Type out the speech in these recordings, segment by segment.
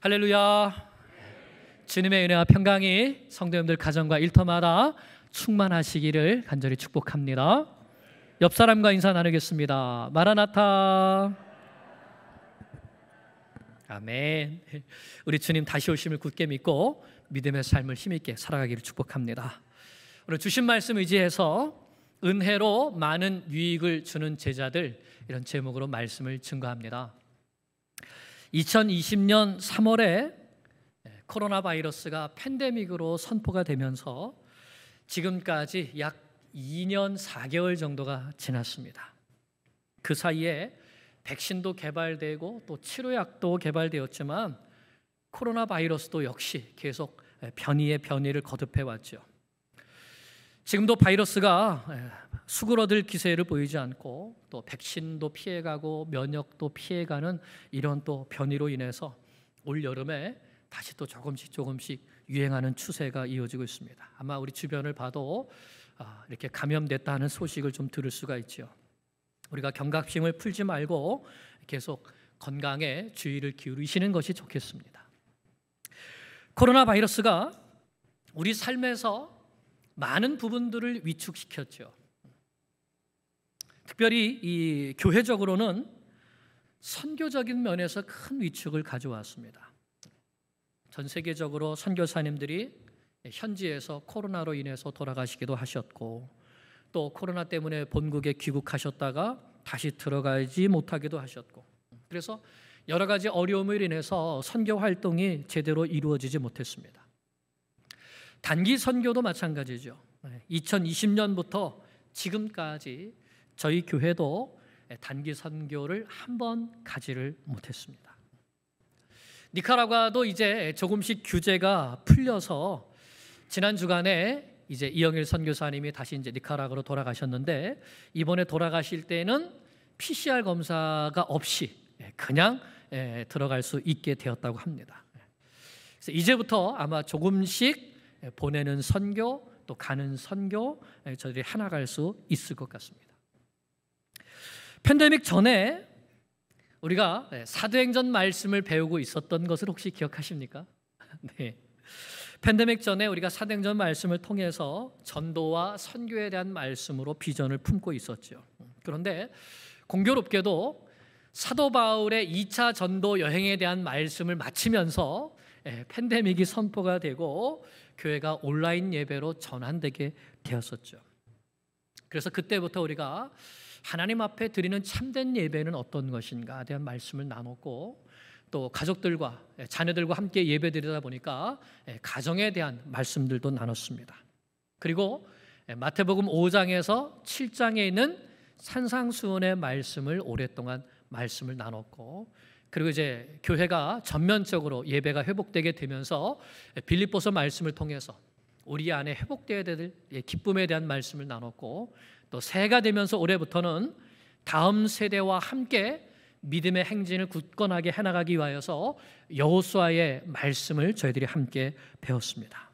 할렐루야. 주님의 은혜와 평강이 성도님들 가정과 일터마다 충만하시기를 간절히 축복합니다. 옆 사람과 인사 나누겠습니다. 마라나타. 아멘. 우리 주님 다시 오심을 굳게 믿고 믿음의 삶을 힘있게 살아가기를 축복합니다. 오늘 주신 말씀 의지해서 은혜로 많은 유익을 주는 제자들, 이런 제목으로 말씀을 증거합니다. 2020년 3월에 코로나 바이러스가 팬데믹으로 선포가 되면서 지금까지 약 2년 4개월 정도가 지났습니다. 그 사이에 백신도 개발되고 또 치료약도 개발되었지만 코로나 바이러스도 역시 계속 변이에 변이를 거듭해 왔죠. 지금도 바이러스가 수그러들 기세를 보이지 않고 또 백신도 피해가고 면역도 피해가는 이런 또 변이로 인해서 올 여름에 다시 또 조금씩 유행하는 추세가 이어지고 있습니다. 아마 우리 주변을 봐도 이렇게 감염됐다 하는 소식을 좀 들을 수가 있죠. 우리가 경각심을 풀지 말고 계속 건강에 주의를 기울이시는 것이 좋겠습니다. 코로나 바이러스가 우리 삶에서 많은 부분들을 위축시켰죠. 특별히 이 교회적으로는 선교적인 면에서 큰 위축을 가져왔습니다. 전 세계적으로 선교사님들이 현지에서 코로나로 인해서 돌아가시기도 하셨고, 또 코로나 때문에 본국에 귀국하셨다가 다시 들어가지 못하기도 하셨고, 그래서 여러 가지 어려움을 인해서 선교 활동이 제대로 이루어지지 못했습니다. 단기 선교도 마찬가지죠. 2020년부터 지금까지 저희 교회도 단기 선교를 한 번 가지를 못했습니다. 니카라과도 이제 조금씩 규제가 풀려서 지난 주간에 이제 이영일 선교사님이 다시 이제 니카라과로 돌아가셨는데, 이번에 돌아가실 때는 PCR 검사가 없이 그냥 들어갈 수 있게 되었다고 합니다. 그래서 이제부터 아마 조금씩 보내는 선교 또 가는 선교 저희들이 하나 갈 수 있을 것 같습니다. 팬데믹 전에 우리가 사도행전 말씀을 배우고 있었던 것을 혹시 기억하십니까? 네. 팬데믹 전에 우리가 사도행전 말씀을 통해서 전도와 선교에 대한 말씀으로 비전을 품고 있었죠. 그런데 공교롭게도 사도 바울의 2차 전도 여행에 대한 말씀을 마치면서 팬데믹이 선포가 되고 교회가 온라인 예배로 전환되게 되었었죠. 그래서 그때부터 우리가 하나님 앞에 드리는 참된 예배는 어떤 것인가에 대한 말씀을 나눴고, 또 가족들과 자녀들과 함께 예배드리다 보니까 가정에 대한 말씀들도 나눴습니다. 그리고 마태복음 5장에서 7장에 있는 산상수훈의 말씀을 오랫동안 말씀을 나눴고, 그리고 이제 교회가 전면적으로 예배가 회복되게 되면서 빌립보서 말씀을 통해서 우리 안에 회복되어야 될 기쁨에 대한 말씀을 나눴고, 또 새해가 되면서 올해부터는 다음 세대와 함께 믿음의 행진을 굳건하게 해나가기 위하여서 여호수아의 말씀을 저희들이 함께 배웠습니다.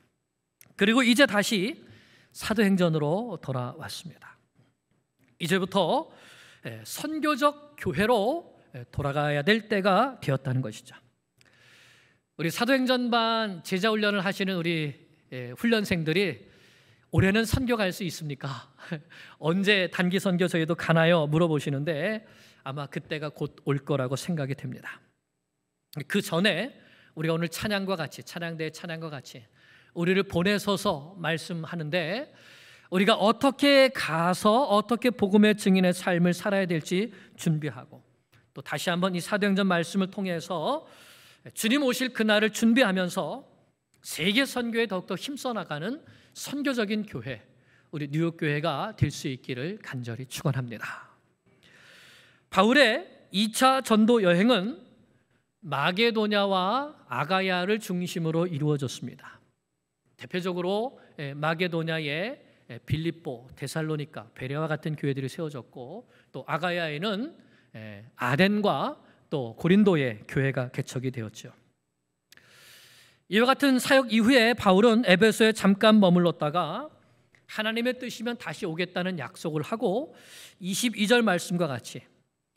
그리고 이제 다시 사도행전으로 돌아왔습니다. 이제부터 선교적 교회로 돌아가야 될 때가 되었다는 것이죠. 우리 사도행전반 제자훈련을 하시는 우리 훈련생들이 올해는 선교 갈 수 있습니까? 언제 단기 선교 저희도 가나요? 물어보시는데 아마 그때가 곧 올 거라고 생각이 됩니다. 그 전에 우리가 오늘 찬양과 같이, 찬양대의 찬양과 같이 우리를 보내소서 말씀하는데, 우리가 어떻게 가서 어떻게 복음의 증인의 삶을 살아야 될지 준비하고, 또 다시 한번 이 사도행전 말씀을 통해서 주님 오실 그날을 준비하면서 세계 선교에 더욱더 힘써 나가는 선교적인 교회, 우리 뉴욕 교회가 될 수 있기를 간절히 축원합니다. 바울의 2차 전도 여행은 마게도냐와 아가야를 중심으로 이루어졌습니다. 대표적으로 마게도냐에 빌립보, 데살로니가, 베레와 같은 교회들이 세워졌고, 또 아가야에는 아덴과 또 고린도의 교회가 개척이 되었죠. 이와 같은 사역 이후에 바울은 에베소에 잠깐 머물렀다가 하나님의 뜻이면 다시 오겠다는 약속을 하고 22절 말씀과 같이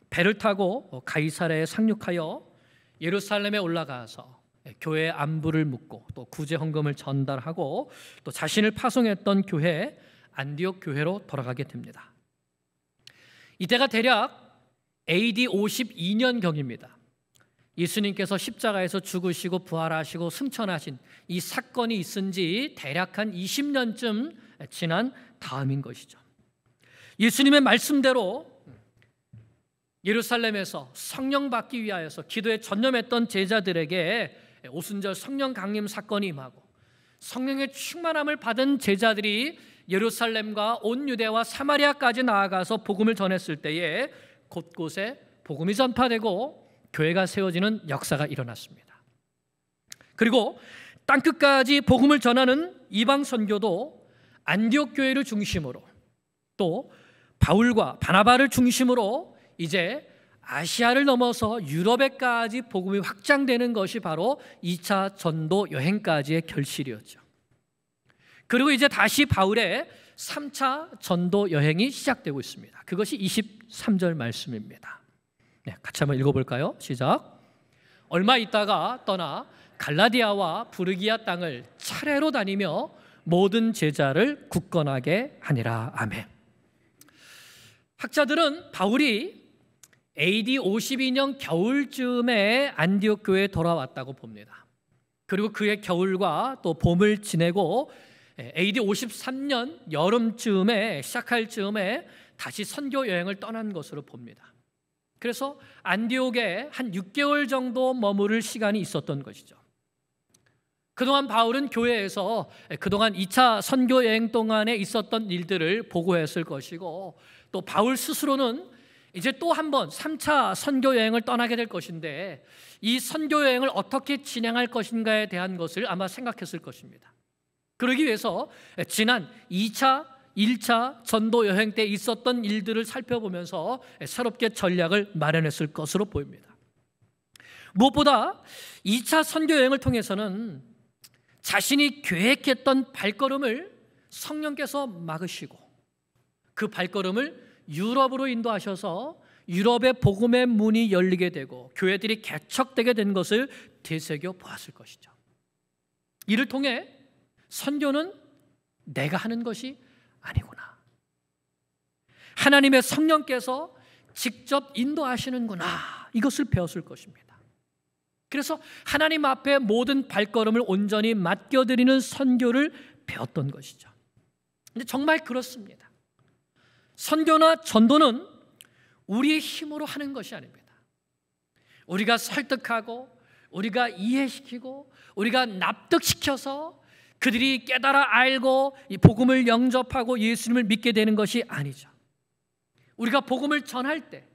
배를 타고 가이사랴에 상륙하여 예루살렘에 올라가서 교회 안부를 묻고 또 구제 헌금을 전달하고 또 자신을 파송했던 교회 안디옥 교회로 돌아가게 됩니다. 이때가 대략 AD 52년경입니다. 예수님께서 십자가에서 죽으시고 부활하시고 승천하신 이 사건이 있은 지 대략 한 20년쯤 지난 다음인 것이죠. 예수님의 말씀대로 예루살렘에서 성령 받기 위하여서 기도에 전념했던 제자들에게 오순절 성령 강림 사건이 임하고 성령의 충만함을 받은 제자들이 예루살렘과 온 유대와 사마리아까지 나아가서 복음을 전했을 때에 곳곳에 복음이 전파되고 교회가 세워지는 역사가 일어났습니다. 그리고 땅끝까지 복음을 전하는 이방 선교도 안디옥 교회를 중심으로 또 바울과 바나바를 중심으로 이제 아시아를 넘어서 유럽에까지 복음이 확장되는 것이 바로 2차 전도 여행까지의 결실이었죠. 그리고 이제 다시 바울의 3차 전도 여행이 시작되고 있습니다. 그것이 23절 말씀입니다. 네, 같이 한번 읽어볼까요? 시작. 얼마 있다가 떠나 갈라디아와 부르기아 땅을 차례로 다니며 모든 제자를 굳건하게 하니라. 아멘. 학자들은 바울이 AD 52년 겨울쯤에 안디옥 교회에 돌아왔다고 봅니다. 그리고 그의 겨울과 또 봄을 지내고 AD 53년 여름쯤에 시작할 즈음에 다시 선교 여행을 떠난 것으로 봅니다. 그래서 안디옥에 한 6개월 정도 머무를 시간이 있었던 것이죠. 그동안 바울은 교회에서 그동안 2차 선교 여행 동안에 있었던 일들을 보고했을 것이고 또 바울 스스로는 이제 또 한 번 3차 선교 여행을 떠나게 될 것인데 이 선교 여행을 어떻게 진행할 것인가에 대한 것을 아마 생각했을 것입니다. 그러기 위해서 지난 2차, 1차 전도 여행 때 있었던 일들을 살펴보면서 새롭게 전략을 마련했을 것으로 보입니다. 무엇보다 2차 선교 여행을 통해서는 자신이 계획했던 발걸음을 성령께서 막으시고 그 발걸음을 유럽으로 인도하셔서 유럽의 복음의 문이 열리게 되고 교회들이 개척되게 된 것을 되새겨 보았을 것이죠. 이를 통해 선교는 내가 하는 것이 아니구나, 하나님의 성령께서 직접 인도하시는구나, 이것을 배웠을 것입니다. 그래서 하나님 앞에 모든 발걸음을 온전히 맡겨드리는 선교를 배웠던 것이죠. 근데 정말 그렇습니다. 선교나 전도는 우리의 힘으로 하는 것이 아닙니다. 우리가 설득하고 우리가 이해시키고 우리가 납득시켜서 그들이 깨달아 알고 이 복음을 영접하고 예수님을 믿게 되는 것이 아니죠. 우리가 복음을 전할 때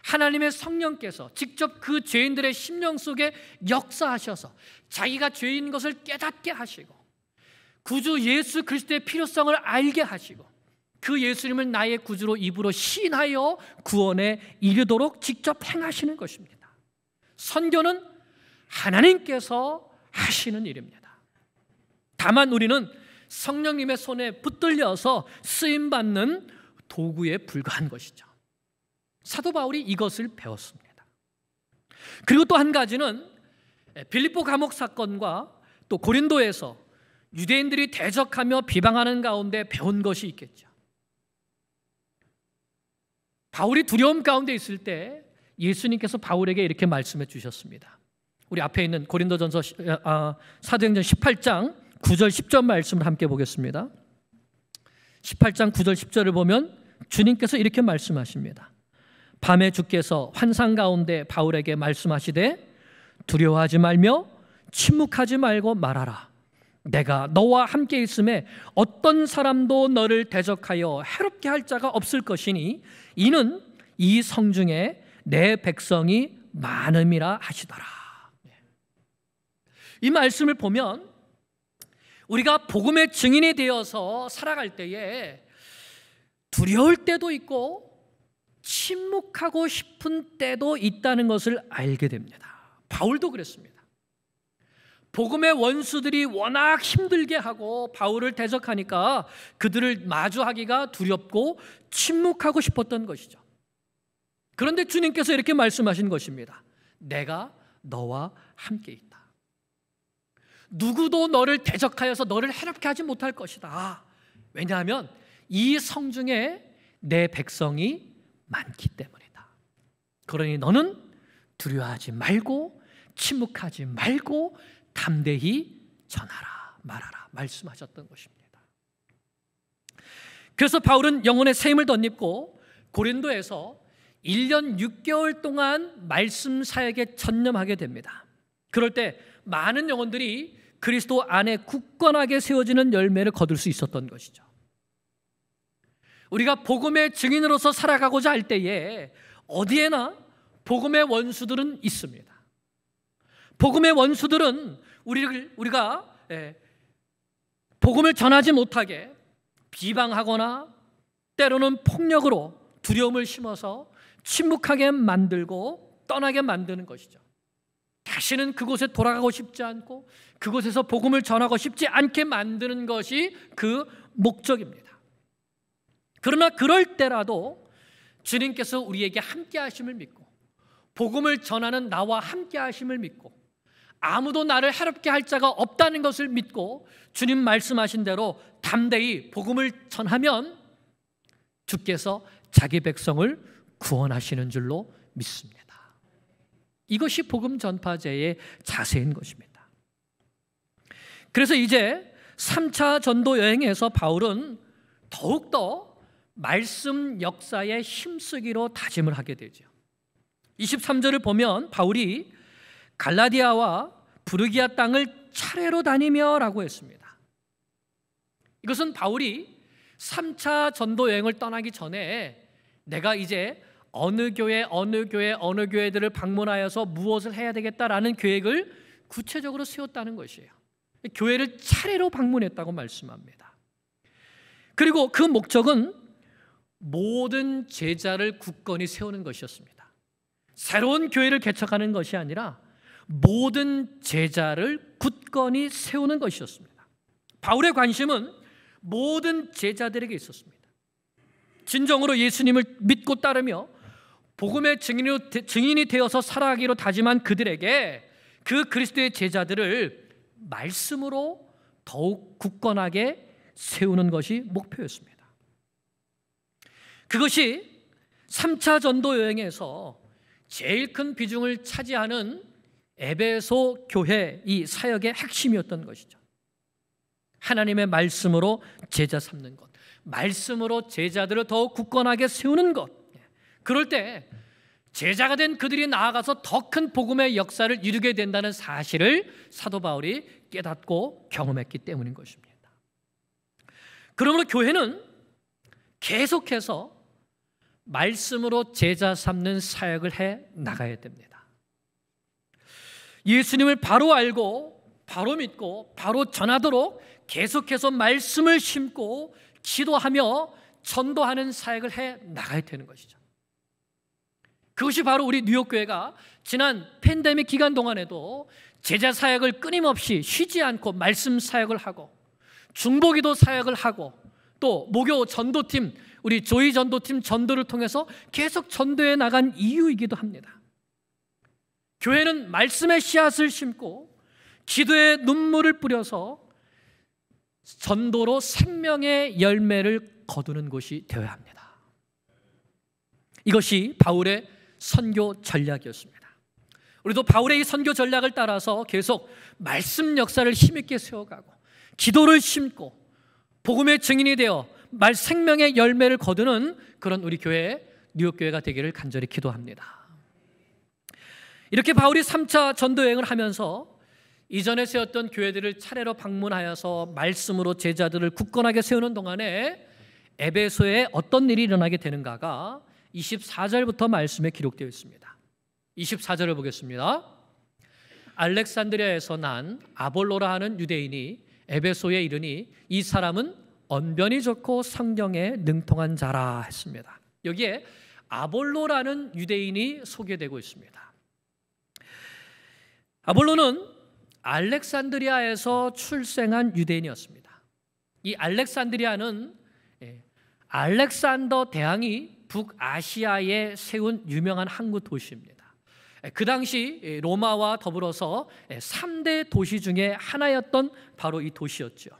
하나님의 성령께서 직접 그 죄인들의 심령 속에 역사하셔서 자기가 죄인 것을 깨닫게 하시고 구주 예수 그리스도의 필요성을 알게 하시고 그 예수님을 나의 구주로 입으로 시인하여 구원에 이르도록 직접 행하시는 것입니다. 선교는 하나님께서 하시는 일입니다. 다만 우리는 성령님의 손에 붙들려서 쓰임받는 도구에 불과한 것이죠. 사도 바울이 이것을 배웠습니다. 그리고 또 한 가지는 빌립보 감옥 사건과 또 고린도에서 유대인들이 대적하며 비방하는 가운데 배운 것이 있겠죠. 바울이 두려움 가운데 있을 때 예수님께서 바울에게 이렇게 말씀해 주셨습니다. 우리 앞에 있는 고린도전서 사도행전 18장 9절 10절 말씀을 함께 보겠습니다. 18장 9절 10절을 보면 주님께서 이렇게 말씀하십니다. 밤에 주께서 환상 가운데 바울에게 말씀하시되 두려워하지 말며 침묵하지 말고 말하라. 내가 너와 함께 있음에 어떤 사람도 너를 대적하여 해롭게 할 자가 없을 것이니 이는 이 성중에 내 백성이 많음이라 하시더라. 이 말씀을 보면 우리가 복음의 증인이 되어서 살아갈 때에 두려울 때도 있고 침묵하고 싶은 때도 있다는 것을 알게 됩니다. 바울도 그랬습니다. 복음의 원수들이 워낙 힘들게 하고 바울을 대적하니까 그들을 마주하기가 두렵고 침묵하고 싶었던 것이죠. 그런데 주님께서 이렇게 말씀하신 것입니다. 내가 너와 함께 있다. 누구도 너를 대적하여서 너를 해롭게 하지 못할 것이다. 왜냐하면 이 성중에 내 백성이 많기 때문이다. 그러니 너는 두려워하지 말고 침묵하지 말고 담대히 전하라 말하라 말씀하셨던 것입니다. 그래서 바울은 영혼의 새 힘을 덧입고 고린도에서 1년 6개월 동안 말씀 사역에 전념하게 됩니다. 그럴 때 많은 영혼들이 그리스도 안에 굳건하게 세워지는 열매를 거둘 수 있었던 것이죠. 우리가 복음의 증인으로서 살아가고자 할 때에 어디에나 복음의 원수들은 있습니다. 복음의 원수들은 우리가 복음을 전하지 못하게 비방하거나 때로는 폭력으로 두려움을 심어서 침묵하게 만들고 떠나게 만드는 것이죠. 다시는 그곳에 돌아가고 싶지 않고 그곳에서 복음을 전하고 싶지 않게 만드는 것이 그 목적입니다. 그러나 그럴 때라도 주님께서 우리에게 함께 하심을 믿고 복음을 전하는 나와 함께 하심을 믿고 아무도 나를 해롭게 할 자가 없다는 것을 믿고 주님 말씀하신 대로 담대히 복음을 전하면 주께서 자기 백성을 구원하시는 줄로 믿습니다. 이것이 복음 전파제의 자세인 것입니다. 그래서 이제 3차 전도 여행에서 바울은 더욱더 말씀 역사에 힘쓰기로 다짐을 하게 되죠. 23절을 보면 바울이 갈라디아와 부르기아 땅을 차례로 다니며 라고 했습니다. 이것은 바울이 3차 전도 여행을 떠나기 전에 내가 이제 어느 교회들을 방문하여서 무엇을 해야 되겠다라는 계획을 구체적으로 세웠다는 것이에요. 교회를 차례로 방문했다고 말씀합니다. 그리고 그 목적은 모든 제자를 굳건히 세우는 것이었습니다. 새로운 교회를 개척하는 것이 아니라 모든 제자를 굳건히 세우는 것이었습니다. 바울의 관심은 모든 제자들에게 있었습니다. 진정으로 예수님을 믿고 따르며 복음의 증인이 되어서 살아가기로 다짐한 그들에게 그 그리스도의 제자들을 말씀으로 더욱 굳건하게 세우는 것이 목표였습니다. 그것이 3차 전도 여행에서 제일 큰 비중을 차지하는 에베소 교회 이 사역의 핵심이었던 것이죠. 하나님의 말씀으로 제자 삼는 것, 말씀으로 제자들을 더욱 굳건하게 세우는 것. 그럴 때 제자가 된 그들이 나아가서 더 큰 복음의 역사를 이루게 된다는 사실을 사도 바울이 깨닫고 경험했기 때문인 것입니다. 그러므로 교회는 계속해서 말씀으로 제자 삼는 사역을 해 나가야 됩니다. 예수님을 바로 알고 바로 믿고 바로 전하도록 계속해서 말씀을 심고 기도하며 전도하는 사역을 해 나가야 되는 것이죠. 그것이 바로 우리 뉴욕교회가 지난 팬데믹 기간 동안에도 제자 사역을 끊임없이 쉬지 않고 말씀 사역을 하고 중보기도 사역을 하고 또 목요 전도팀 우리 조이 전도팀 전도를 통해서 계속 전도해 나간 이유이기도 합니다. 교회는 말씀의 씨앗을 심고 기도의 눈물을 뿌려서 전도로 생명의 열매를 거두는 곳이 되어야 합니다. 이것이 바울의 선교 전략이었습니다. 우리도 바울의 이 선교 전략을 따라서 계속 말씀 역사를 힘있게 세워가고 기도를 심고 복음의 증인이 되어 생명의 열매를 거두는 그런 우리 교회 뉴욕교회가 되기를 간절히 기도합니다. 이렇게 바울이 3차 전도 여행을 하면서 이전에 세웠던 교회들을 차례로 방문하여서 말씀으로 제자들을 굳건하게 세우는 동안에 에베소에 어떤 일이 일어나게 되는가가 24절부터 말씀에 기록되어 있습니다. 24절을 보겠습니다. 알렉산드리아에서 난 아볼로라 하는 유대인이 에베소에 이르니 이 사람은 언변이 좋고 성경에 능통한 자라 했습니다. 여기에 아볼로라는 유대인이 소개되고 있습니다. 아볼로는 알렉산드리아에서 출생한 유대인이었습니다. 이 알렉산드리아는 알렉산더 대왕이 북아시아에 세운 유명한 항구 도시입니다. 그 당시 로마와 더불어서 3대 도시 중에 하나였던 바로 이 도시였죠.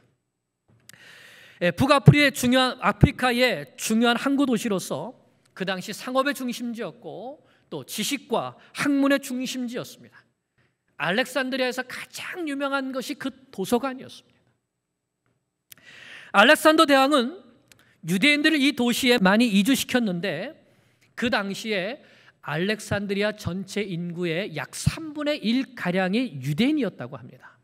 아프리카의 중요한 항구 도시로서 그 당시 상업의 중심지였고 또 지식과 학문의 중심지였습니다. 알렉산드리아에서 가장 유명한 것이 그 도서관이었습니다. 알렉산더 대왕은 유대인들을 이 도시에 많이 이주시켰는데 그 당시에 알렉산드리아 전체 인구의 약 3분의 1가량이 유대인이었다고 합니다.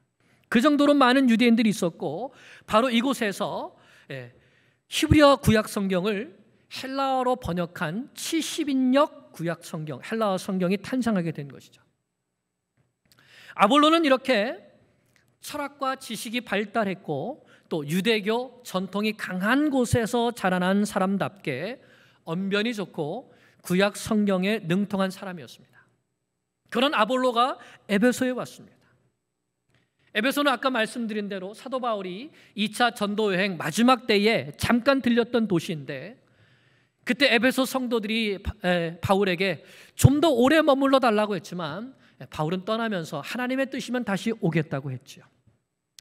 그 정도로 많은 유대인들이 있었고 바로 이곳에서 히브리어 구약 성경을 헬라어로 번역한 70인역 구약 성경, 헬라어 성경이 탄생하게 된 것이죠. 아볼로는 이렇게 철학과 지식이 발달했고 또 유대교 전통이 강한 곳에서 자라난 사람답게 언변이 좋고 구약 성경에 능통한 사람이었습니다. 그런 아볼로가 에베소에 왔습니다. 에베소는 아까 말씀드린 대로 사도 바울이 2차 전도 여행 마지막 때에 잠깐 들렸던 도시인데 그때 에베소 성도들이 바울에게 좀 더 오래 머물러 달라고 했지만 바울은 떠나면서 하나님의 뜻이면 다시 오겠다고 했죠.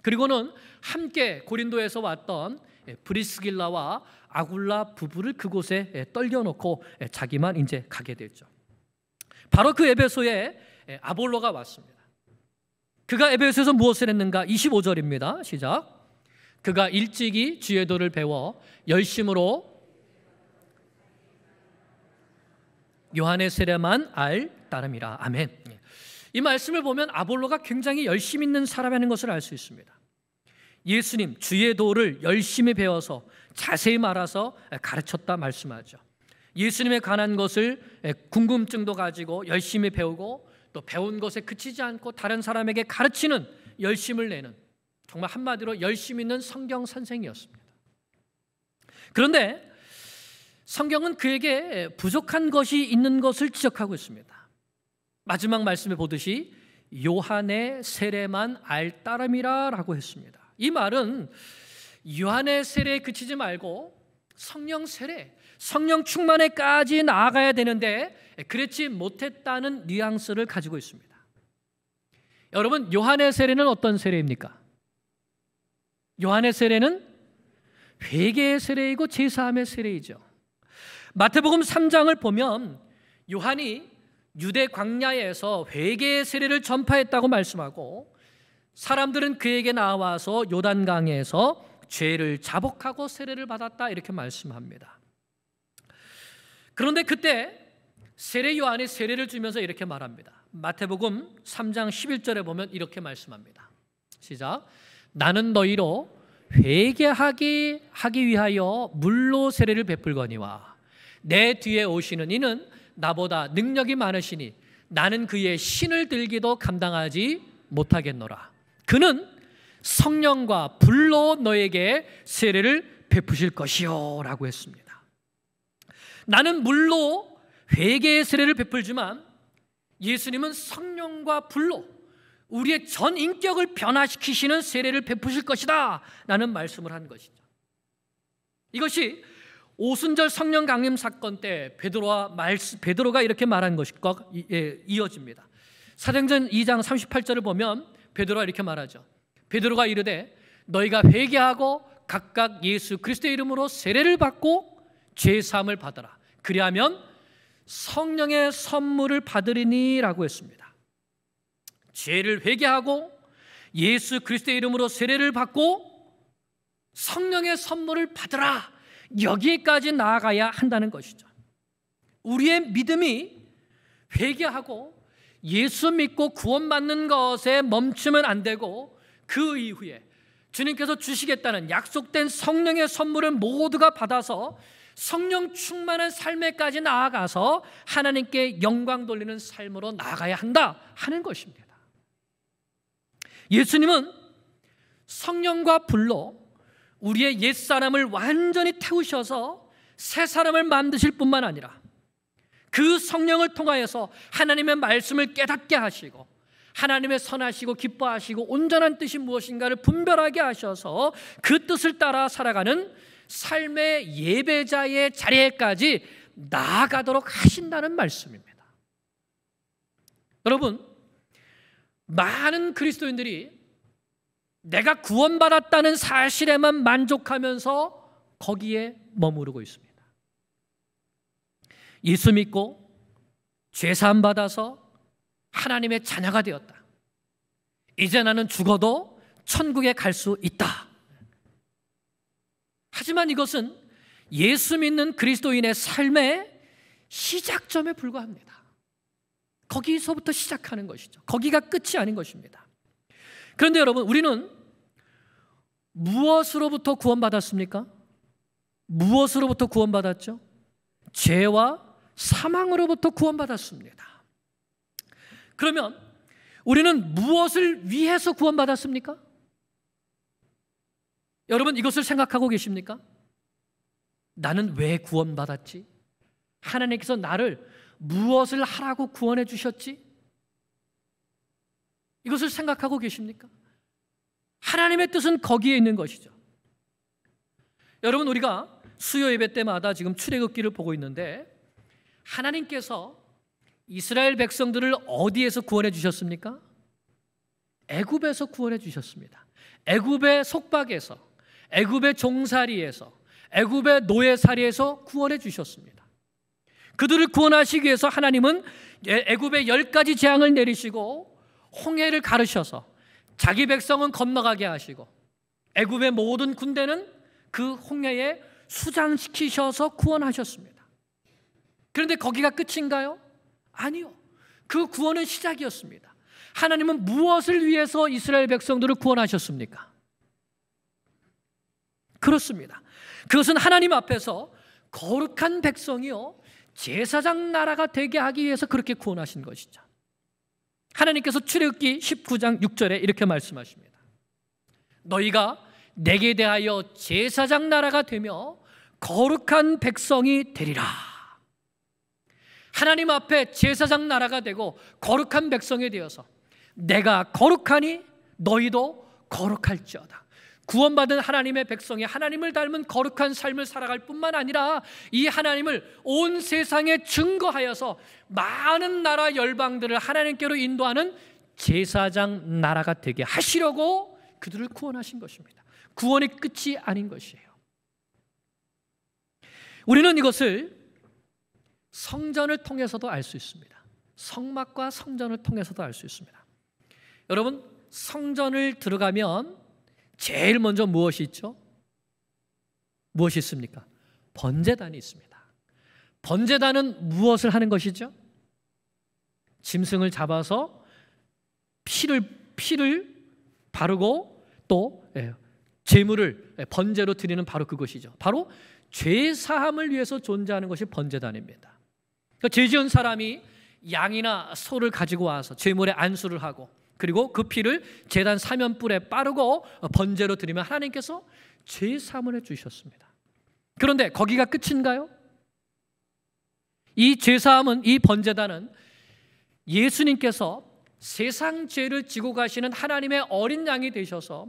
그리고는 함께 고린도에서 왔던 브리스길라와 아굴라 부부를 그곳에 떨겨놓고 자기만 이제 가게 됐죠. 바로 그 에베소에 아볼로가 왔습니다. 그가 에베소에서 무엇을 했는가? 25절입니다. 시작. 그가 일찍이 주의 도를 배워 열심으로 요한의 세례만 알 따름이라. 아멘. 이 말씀을 보면 아볼로가 굉장히 열심 있는 사람이라는 것을 알 수 있습니다. 예수님 주의 도를 열심히 배워서 자세히 말아서 가르쳤다 말씀하죠. 예수님에 관한 것을 궁금증도 가지고 열심히 배우고 또 배운 것에 그치지 않고 다른 사람에게 가르치는 열심을 내는 정말 한마디로 열심 있는 성경 선생이었습니다. 그런데 성경은 그에게 부족한 것이 있는 것을 지적하고 있습니다. 마지막 말씀에 보듯이 요한의 세례만 알 따름이라 라고 했습니다. 이 말은 요한의 세례에 그치지 말고 성령 세례, 성령 충만에까지 나아가야 되는데 그렇지 못했다는 뉘앙스를 가지고 있습니다. 여러분, 요한의 세례는 어떤 세례입니까? 요한의 세례는 회개의 세례이고 제사함의 세례이죠. 마태복음 3장을 보면 요한이 유대 광야에서 회개의 세례를 전파했다고 말씀하고 사람들은 그에게 나와서 요단강에서 죄를 자복하고 세례를 받았다 이렇게 말씀합니다. 그런데 그때 세례 요한이 세례를 주면서 이렇게 말합니다. 마태복음 3장 11절에 보면 이렇게 말씀합니다. 시작. 나는 너희로 회개하기 위하여 물로 세례를 베풀거니와 내 뒤에 오시는 이는 나보다 능력이 많으시니 나는 그의 신을 들기도 감당하지 못하겠노라. 그는 성령과 불로 너에게 세례를 베푸실 것이요 라고 했습니다. 나는 물로 회개의 세례를 베풀지만 예수님은 성령과 불로 우리의 전 인격을 변화시키시는 세례를 베푸실 것이다 라는 말씀을 한 것이죠. 이것이 오순절 성령 강림 사건 때 베드로가 이렇게 말한 것과 이어집니다. 사도행전 2장 38절을 보면 베드로가 이렇게 말하죠. 베드로가 이르되 너희가 회개하고 각각 예수 그리스도의 이름으로 세례를 받고 죄 사함을 받아라. 그리하면 성령의 선물을 받으리니 라고 했습니다. 죄를 회개하고 예수 그리스도의 이름으로 세례를 받고 성령의 선물을 받으라. 여기에까지 나아가야 한다는 것이죠. 우리의 믿음이 회개하고 예수 믿고 구원받는 것에 멈추면 안 되고 그 이후에 주님께서 주시겠다는 약속된 성령의 선물을 모두가 받아서 성령 충만한 삶에까지 나아가서 하나님께 영광 돌리는 삶으로 나아가야 한다 하는 것입니다. 예수님은 성령과 불로 우리의 옛사람을 완전히 태우셔서 새 사람을 만드실 뿐만 아니라 그 성령을 통하여서 하나님의 말씀을 깨닫게 하시고 하나님의 선하시고 기뻐하시고 온전한 뜻이 무엇인가를 분별하게 하셔서 그 뜻을 따라 살아가는 삶의 예배자의 자리에까지 나아가도록 하신다는 말씀입니다. 여러분, 많은 그리스도인들이 내가 구원받았다는 사실에만 만족하면서 거기에 머무르고 있습니다. 예수 믿고 죄사함 받아서 하나님의 자녀가 되었다. 이제 나는 죽어도 천국에 갈 수 있다. 하지만 이것은 예수 믿는 그리스도인의 삶의 시작점에 불과합니다. 거기서부터 시작하는 것이죠. 거기가 끝이 아닌 것입니다. 그런데 여러분, 우리는 무엇으로부터 구원받았습니까? 무엇으로부터 구원받았죠? 죄와 사망으로부터 구원받았습니다. 그러면 우리는 무엇을 위해서 구원받았습니까? 여러분, 이것을 생각하고 계십니까? 나는 왜 구원받았지? 하나님께서 나를 무엇을 하라고 구원해 주셨지? 이것을 생각하고 계십니까? 하나님의 뜻은 거기에 있는 것이죠. 여러분, 우리가 수요 예배 때마다 지금 출애굽기를 보고 있는데 하나님께서 이스라엘 백성들을 어디에서 구원해 주셨습니까? 애굽에서 구원해 주셨습니다. 애굽의 속박에서, 애굽의 종살이에서, 애굽의 노예살이에서 구원해 주셨습니다. 그들을 구원하시기 위해서 하나님은 애굽의 10가지 재앙을 내리시고 홍해를 가르셔서 자기 백성은 건너가게 하시고 애굽의 모든 군대는 그 홍해에 수장시키셔서 구원하셨습니다. 그런데 거기가 끝인가요? 아니요. 그 구원은 시작이었습니다. 하나님은 무엇을 위해서 이스라엘 백성들을 구원하셨습니까? 그렇습니다. 그것은 하나님 앞에서 거룩한 백성이요 제사장 나라가 되게 하기 위해서 그렇게 구원하신 것이죠. 하나님께서 출애굽기 19장 6절에 이렇게 말씀하십니다. 너희가 내게 대하여 제사장 나라가 되며 거룩한 백성이 되리라. 하나님 앞에 제사장 나라가 되고 거룩한 백성이 되어서 내가 거룩하니 너희도 거룩할지어다. 구원받은 하나님의 백성이 하나님을 닮은 거룩한 삶을 살아갈 뿐만 아니라 이 하나님을 온 세상에 증거하여서 많은 나라 열방들을 하나님께로 인도하는 제사장 나라가 되게 하시려고 그들을 구원하신 것입니다. 구원의 끝이 아닌 것이에요. 우리는 이것을 성전을 통해서도 알 수 있습니다. 성막과 성전을 통해서도 알 수 있습니다. 여러분, 성전을 들어가면 제일 먼저 무엇이 있죠? 무엇이 있습니까? 번제단이 있습니다. 번제단은 무엇을 하는 것이죠? 짐승을 잡아서 피를 바르고 또 제물을 번제로 드리는 바로 그것이죠. 바로 죄 사함을 위해서 존재하는 것이 번제단입니다. 그러니까 죄 지은 사람이 양이나 소를 가지고 와서 제물에 안수를 하고 그리고 그 피를 제단 사면뿔에 빠르고 번제로 드리면 하나님께서 죄 사함을 해주셨습니다. 그런데 거기가 끝인가요? 이 죄 사함은, 이 번제단은 예수님께서 세상 죄를 지고 가시는 하나님의 어린 양이 되셔서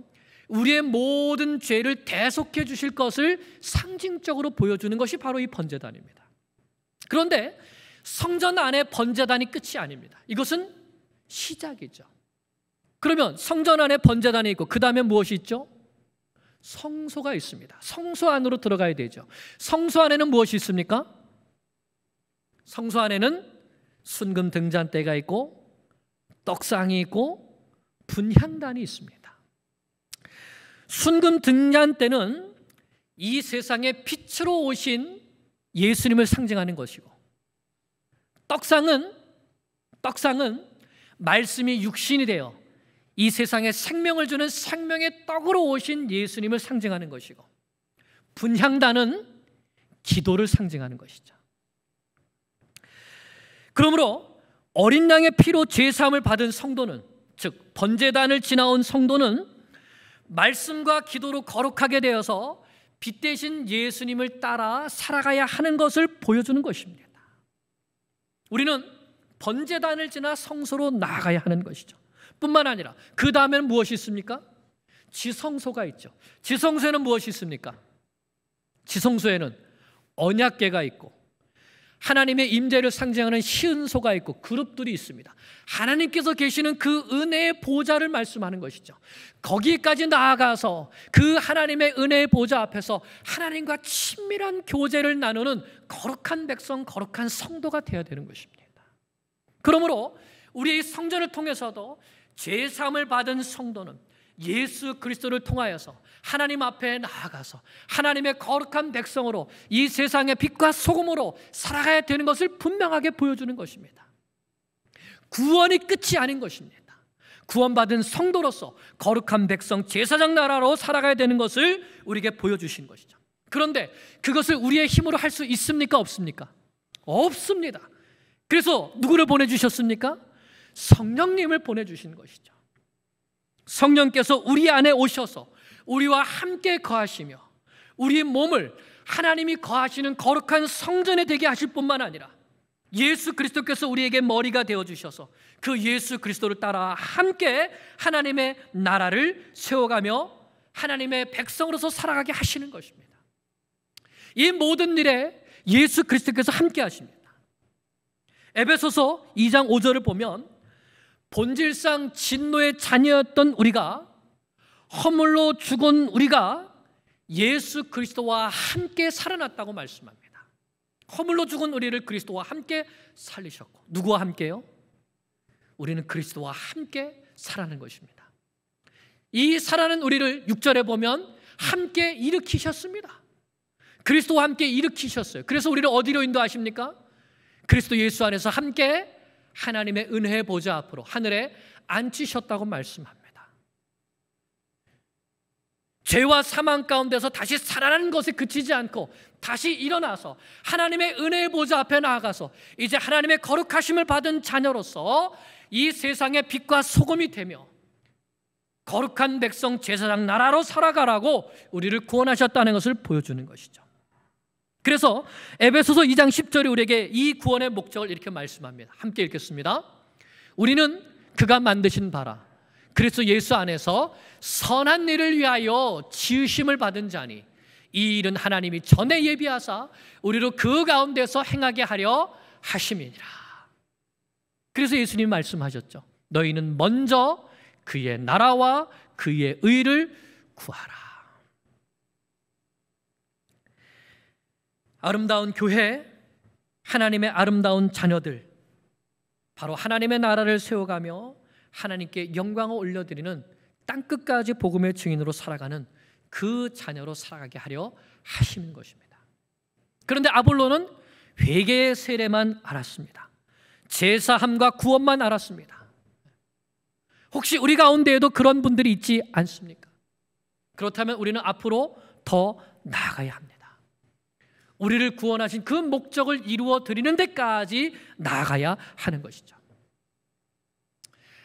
우리의 모든 죄를 대속해 주실 것을 상징적으로 보여주는 것이 바로 이 번제단입니다. 그런데 성전 안에 번제단이 끝이 아닙니다. 이것은 시작이죠. 그러면 성전 안에 번제단이 있고 그 다음에 무엇이 있죠? 성소가 있습니다. 성소 안으로 들어가야 되죠. 성소 안에는 무엇이 있습니까? 성소 안에는 순금 등잔대가 있고 떡상이 있고 분향단이 있습니다. 순금 등잔대는 이 세상의 빛으로 오신 예수님을 상징하는 것이고 떡상은 말씀이 육신이 되어 이 세상에 생명을 주는 생명의 떡으로 오신 예수님을 상징하는 것이고 분향단은 기도를 상징하는 것이죠. 그러므로 어린 양의 피로 죄사함을 받은 성도는, 즉 번제단을 지나온 성도는 말씀과 기도로 거룩하게 되어서 빛 대신 예수님을 따라 살아가야 하는 것을 보여주는 것입니다. 우리는 번제단을 지나 성소로 나아가야 하는 것이죠. 뿐만 아니라 그 다음에는 무엇이 있습니까? 지성소가 있죠. 지성소에는 무엇이 있습니까? 지성소에는 언약궤가 있고 하나님의 임재를 상징하는 시은소가 있고 그룹들이 있습니다. 하나님께서 계시는 그 은혜의 보좌를 말씀하는 것이죠. 거기까지 나아가서 그 하나님의 은혜의 보좌 앞에서 하나님과 친밀한 교제를 나누는 거룩한 백성, 거룩한 성도가 되어야 되는 것입니다. 그러므로 우리의 성전을 통해서도 죄사함을 받은 성도는 예수 그리스도를 통하여서 하나님 앞에 나아가서 하나님의 거룩한 백성으로 이 세상의 빛과 소금으로 살아가야 되는 것을 분명하게 보여주는 것입니다. 구원이 끝이 아닌 것입니다. 구원받은 성도로서 거룩한 백성, 제사장 나라로 살아가야 되는 것을 우리에게 보여주신 것이죠. 그런데 그것을 우리의 힘으로 할 수 있습니까? 없습니까? 없습니다. 그래서 누구를 보내주셨습니까? 성령님을 보내주신 것이죠. 성령께서 우리 안에 오셔서 우리와 함께 거하시며 우리의 몸을 하나님이 거하시는 거룩한 성전에 되게 하실 뿐만 아니라 예수 그리스도께서 우리에게 머리가 되어주셔서 그 예수 그리스도를 따라 함께 하나님의 나라를 세워가며 하나님의 백성으로서 살아가게 하시는 것입니다. 이 모든 일에 예수 그리스도께서 함께 하십니다. 에베소서 2장 5절을 보면 본질상 진노의 자녀였던 우리가, 허물로 죽은 우리가 예수 그리스도와 함께 살아났다고 말씀합니다. 허물로 죽은 우리를 그리스도와 함께 살리셨고, 누구와 함께요? 우리는 그리스도와 함께 살아나는 것입니다. 이 살아나는 우리를 6절에 보면 함께 일으키셨습니다. 그리스도와 함께 일으키셨어요. 그래서 우리를 어디로 인도하십니까? 그리스도 예수 안에서 함께 하나님의 은혜의 보좌 앞으로 하늘에 앉히셨다고 말씀합니다. 죄와 사망 가운데서 다시 살아나는 것에 그치지 않고 다시 일어나서 하나님의 은혜의 보좌 앞에 나아가서 이제 하나님의 거룩하심을 받은 자녀로서 이 세상의 빛과 소금이 되며 거룩한 백성, 제사장 나라로 살아가라고 우리를 구원하셨다는 것을 보여주는 것이죠. 그래서 에베소서 2장 10절에 우리에게 이 구원의 목적을 이렇게 말씀합니다. 함께 읽겠습니다. 우리는 그가 만드신 바라 그리스도 예수 안에서 선한 일을 위하여 지으심을 받은 자니 이 일은 하나님이 전에 예비하사 우리로 그 가운데서 행하게 하려 하심이니라. 그래서 예수님 말씀하셨죠. 너희는 먼저 그의 나라와 그의 의를 구하라. 아름다운 교회, 하나님의 아름다운 자녀들, 바로 하나님의 나라를 세워가며 하나님께 영광을 올려드리는 땅끝까지 복음의 증인으로 살아가는 그 자녀로 살아가게 하려 하시는 것입니다. 그런데 아볼로는 회개의 세례만 알았습니다. 제사함과 구원만 알았습니다. 혹시 우리 가운데에도 그런 분들이 있지 않습니까? 그렇다면 우리는 앞으로 더 나아가야 합니다. 우리를 구원하신 그 목적을 이루어 드리는 데까지 나아가야 하는 것이죠.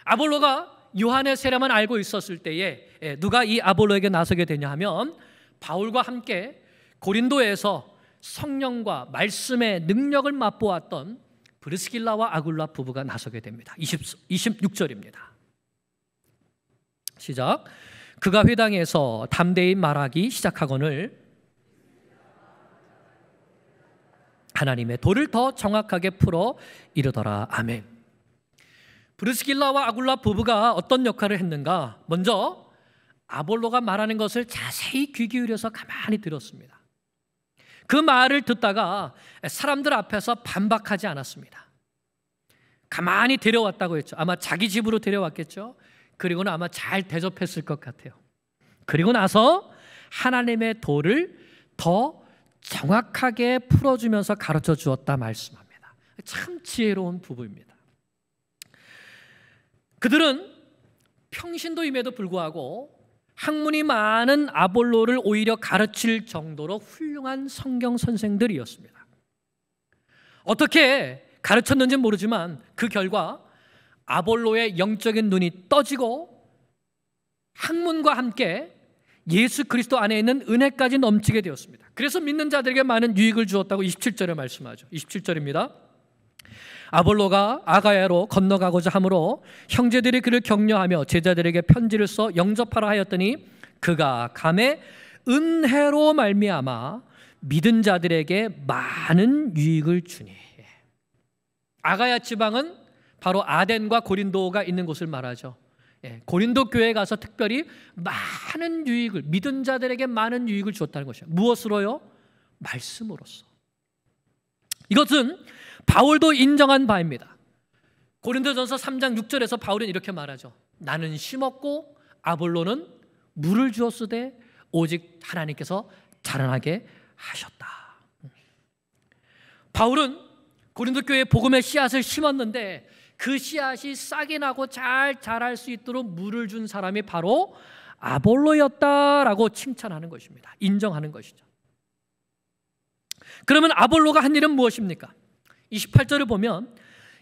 아볼로가 요한의 세례만 알고 있었을 때에 누가 이 아볼로에게 나서게 되냐 하면 바울과 함께 고린도에서 성령과 말씀의 능력을 맛보았던 브리스길라와 아굴라 부부가 나서게 됩니다. 26절입니다. 시작. 그가 회당에서 담대히 말하기 시작하거늘 하나님의 도를 더 정확하게 풀어 이르더라. 아멘. 브리스길라와 아굴라 부부가 어떤 역할을 했는가? 먼저 아볼로가 말하는 것을 자세히 귀 기울여서 가만히 들었습니다. 그 말을 듣다가 사람들 앞에서 반박하지 않았습니다. 가만히 데려왔다고 했죠. 아마 자기 집으로 데려왔겠죠. 그리고는 아마 잘 대접했을 것 같아요. 그리고 나서 하나님의 도를 더 정확하게 풀어주면서 가르쳐 주었다 말씀합니다. 참 지혜로운 부부입니다. 그들은 평신도임에도 불구하고 학문이 많은 아볼로를 오히려 가르칠 정도로 훌륭한 성경 선생들이었습니다. 어떻게 가르쳤는지는 모르지만 그 결과 아볼로의 영적인 눈이 떠지고 학문과 함께 예수 그리스도 안에 있는 은혜까지 넘치게 되었습니다. 그래서 믿는 자들에게 많은 유익을 주었다고 27절에 말씀하죠. 27절입니다. 아볼로가 아가야로 건너가고자 하므로 형제들이 그를 격려하며 제자들에게 편지를 써 영접하라 하였더니 그가 감에 은혜로 말미암아 믿은 자들에게 많은 유익을 주니. 아가야 지방은 바로 아덴과 고린도가 있는 곳을 말하죠. 고린도 교회에 가서 특별히 많은 유익을, 믿은 자들에게 많은 유익을 줬다는 것이에요. 무엇으로요? 말씀으로써. 이것은 바울도 인정한 바입니다. 고린도전서 3장 6절에서 바울은 이렇게 말하죠. 나는 심었고 아볼로는 물을 주었으되 오직 하나님께서 자라나게 하셨다. 바울은 고린도 교회에 복음의 씨앗을 심었는데 그 씨앗이 싹이 나고 잘 자랄 수 있도록 물을 준 사람이 바로 아볼로였다라고 칭찬하는 것입니다. 인정하는 것이죠. 그러면 아볼로가 한 일은 무엇입니까? 28절을 보면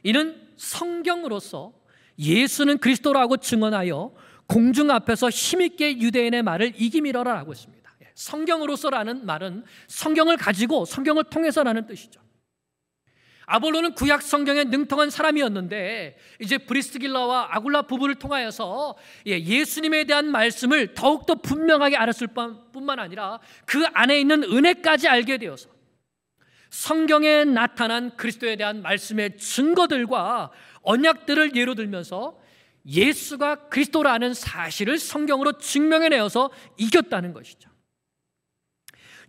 이는 성경으로서 예수는 그리스도라고 증언하여 공중 앞에서 힘있게 유대인의 말을 이기미러라 하고 있습니다. 성경으로서라는 말은 성경을 가지고 성경을 통해서라는 뜻이죠. 아볼로는 구약 성경에 능통한 사람이었는데 이제 브리스길라와 아굴라 부부를 통하여서 예수님에 대한 말씀을 더욱더 분명하게 알았을 뿐만 아니라 그 안에 있는 은혜까지 알게 되어서 성경에 나타난 그리스도에 대한 말씀의 증거들과 언약들을 예로 들면서 예수가 그리스도라는 사실을 성경으로 증명해내어서 이겼다는 것이죠.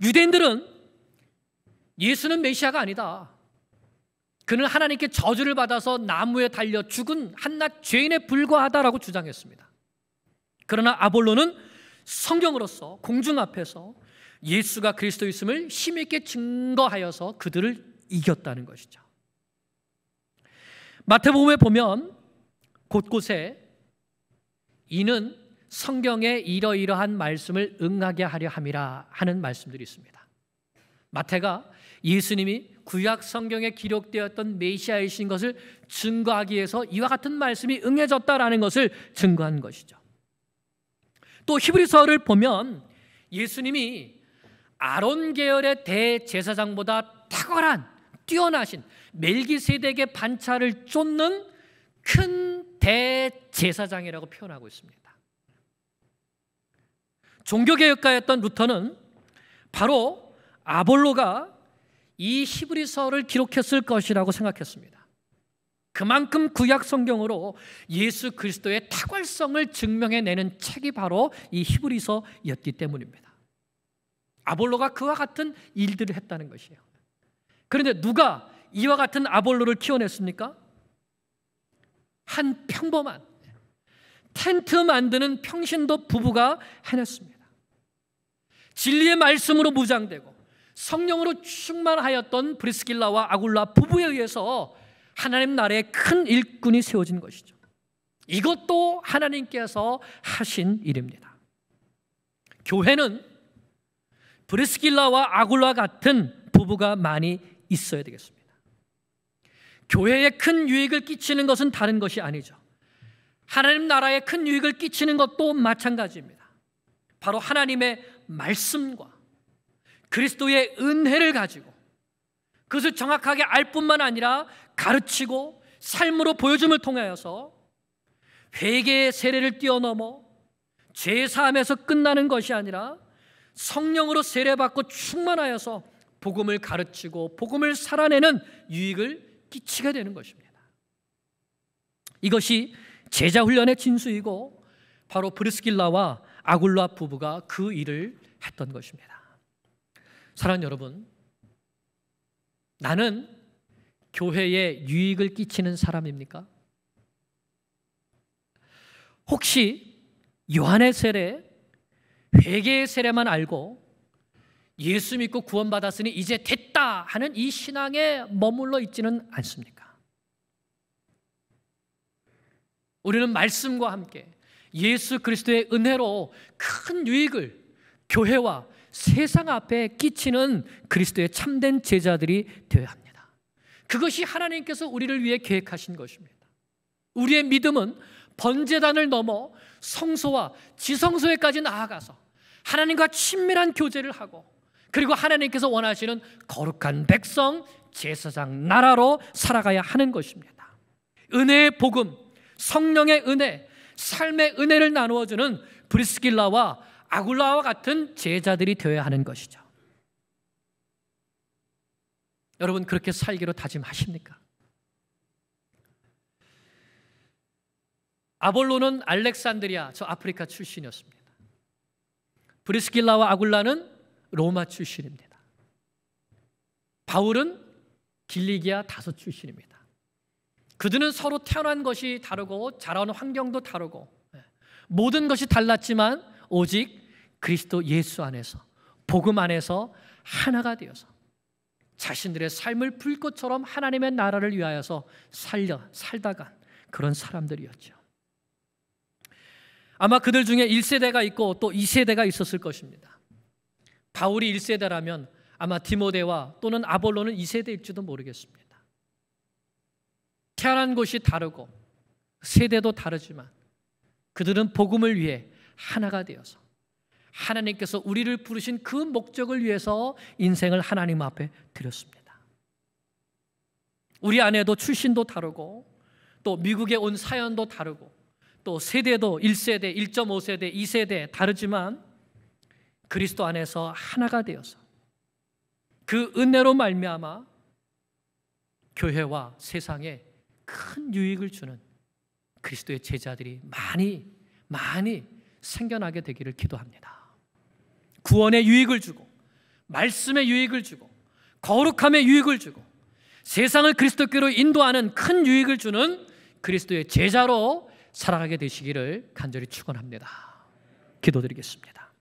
유대인들은 예수는 메시아가 아니다, 그는 하나님께 저주를 받아서 나무에 달려 죽은 한낱 죄인에 불과하다라고 주장했습니다. 그러나 아볼로는 성경으로서 공중 앞에서 예수가 그리스도였음을 힘있게 증거하여서 그들을 이겼다는 것이죠. 마태복음에 보면 곳곳에 이는 성경에 이러이러한 말씀을 응하게 하려 함이라 하는 말씀들이 있습니다. 마태가 예수님이 구약 성경에 기록되었던 메시아이신 것을 증거하기 위해서 이와 같은 말씀이 응해졌다라는 것을 증거한 것이죠. 또 히브리서를 보면 예수님이 아론 계열의 대제사장보다 탁월한 뛰어나신 멜기세덱의 반차를 쫓는 큰 대제사장이라고 표현하고 있습니다. 종교개혁가였던 루터는 바로 아볼로가 이 히브리서를 기록했을 것이라고 생각했습니다. 그만큼 구약 성경으로 예수 그리스도의 탁월성을 증명해내는 책이 바로 이 히브리서였기 때문입니다. 아볼로가 그와 같은 일들을 했다는 것이에요. 그런데 누가 이와 같은 아볼로를 키워냈습니까? 한 평범한 텐트 만드는 평신도 부부가 해냈습니다. 진리의 말씀으로 무장되고 성령으로 충만하였던 브리스길라와 아굴라 부부에 의해서 하나님 나라의 큰 일꾼이 세워진 것이죠. 이것도 하나님께서 하신 일입니다. 교회는 브리스길라와 아굴라 같은 부부가 많이 있어야 되겠습니다. 교회에 큰 유익을 끼치는 것은 다른 것이 아니죠. 하나님 나라에 큰 유익을 끼치는 것도 마찬가지입니다. 바로 하나님의 말씀과 그리스도의 은혜를 가지고 그것을 정확하게 알 뿐만 아니라 가르치고 삶으로 보여줌을 통하여서 회개의 세례를 뛰어넘어 죄사함에서 끝나는 것이 아니라 성령으로 세례받고 충만하여서 복음을 가르치고 복음을 살아내는 유익을 끼치게 되는 것입니다. 이것이 제자 훈련의 진수이고 바로 브리스길라와 아굴라 부부가 그 일을 했던 것입니다. 사랑하는 여러분, 나는 교회에 유익을 끼치는 사람입니까? 혹시 요한의 세례, 회개의 세례만 알고 예수 믿고 구원받았으니 이제 됐다 하는 이 신앙에 머물러 있지는 않습니까? 우리는 말씀과 함께 예수 그리스도의 은혜로 큰 유익을 교회와 세상 앞에 끼치는 그리스도의 참된 제자들이 되어야 합니다. 그것이 하나님께서 우리를 위해 계획하신 것입니다. 우리의 믿음은 번제단을 넘어 성소와 지성소에까지 나아가서 하나님과 친밀한 교제를 하고 그리고 하나님께서 원하시는 거룩한 백성, 제사장, 나라로 살아가야 하는 것입니다. 은혜의 복음, 성령의 은혜, 삶의 은혜를 나누어주는 브리스길라와 아굴라와 같은 제자들이 되어야 하는 것이죠. 여러분 그렇게 살기로 다짐하십니까? 아볼로는 알렉산드리아, 저 아프리카 출신이었습니다. 브리스길라와 아굴라는 로마 출신입니다. 바울은 길리기아 다소 출신입니다. 그들은 서로 태어난 것이 다르고 자라온 환경도 다르고 모든 것이 달랐지만 오직 그리스도 예수 안에서, 복음 안에서 하나가 되어서 자신들의 삶을 불꽃처럼 하나님의 나라를 위하여서 살다간 그런 사람들이었죠. 아마 그들 중에 1세대가 있고 또 2세대가 있었을 것입니다. 바울이 1세대라면 아마 디모데와 또는 아볼로는 2세대일지도 모르겠습니다. 태어난 곳이 다르고 세대도 다르지만 그들은 복음을 위해 하나가 되어서 하나님께서 우리를 부르신 그 목적을 위해서 인생을 하나님 앞에 드렸습니다. 우리 안에도 출신도 다르고 또 미국에 온 사연도 다르고 또 세대도 1세대, 1.5세대, 2세대 다르지만 그리스도 안에서 하나가 되어서 그 은혜로 말미암아 교회와 세상에 큰 유익을 주는 그리스도의 제자들이 많이 생겨나게 되기를 기도합니다. 구원의 유익을 주고 말씀의 유익을 주고 거룩함의 유익을 주고 세상을 그리스도께로 인도하는 큰 유익을 주는 그리스도의 제자로 살아가게 되시기를 간절히 축원합니다. 기도드리겠습니다.